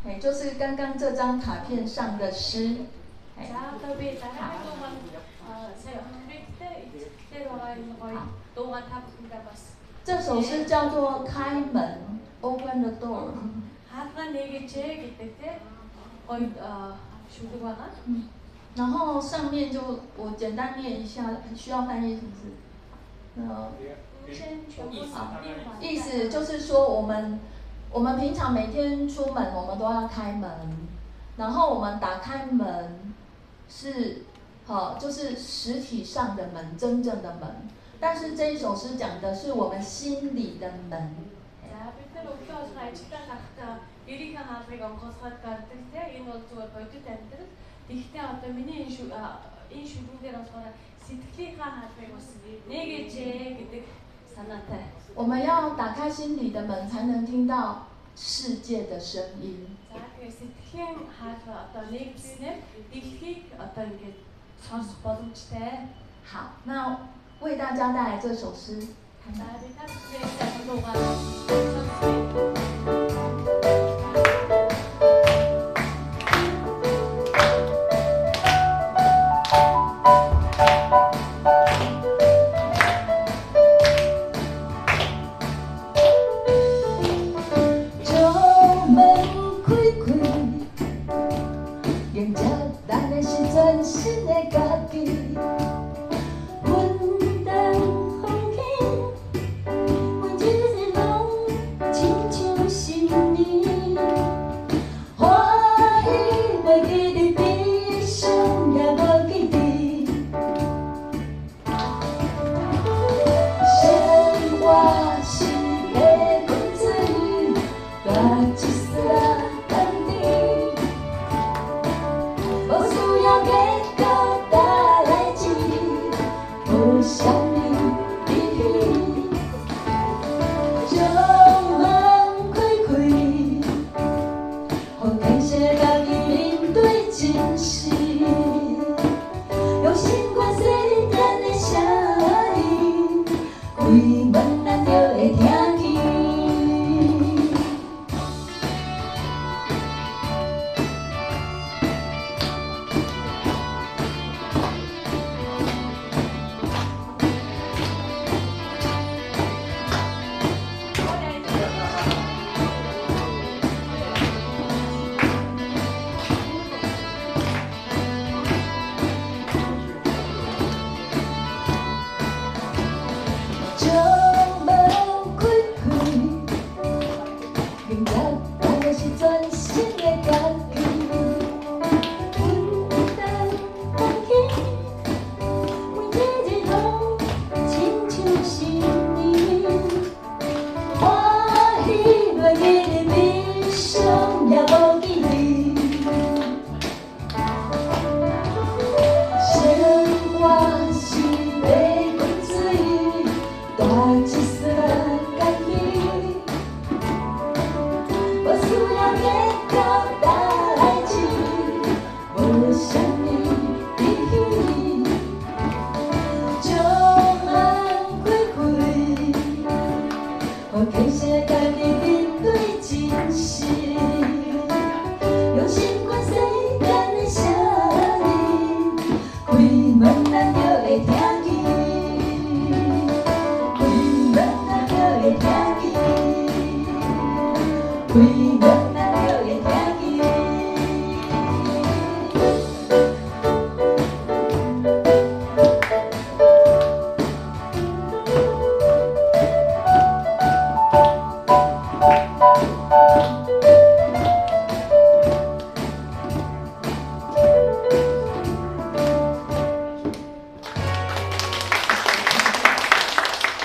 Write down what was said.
哎，就是刚刚这张卡片上的诗。哎，好。这首诗叫做《开门》，Open the Door。然后上面就我简单念一下，需要翻译是不是？意思就是说我们平常每天出门，我们都要开门，然后我们打开门是就是实体上的门，真正的门。但是这一首诗讲的是我们心里的门。我们要打开心里的门，才能听到世界的声音。好，那为大家带来这首诗。开门。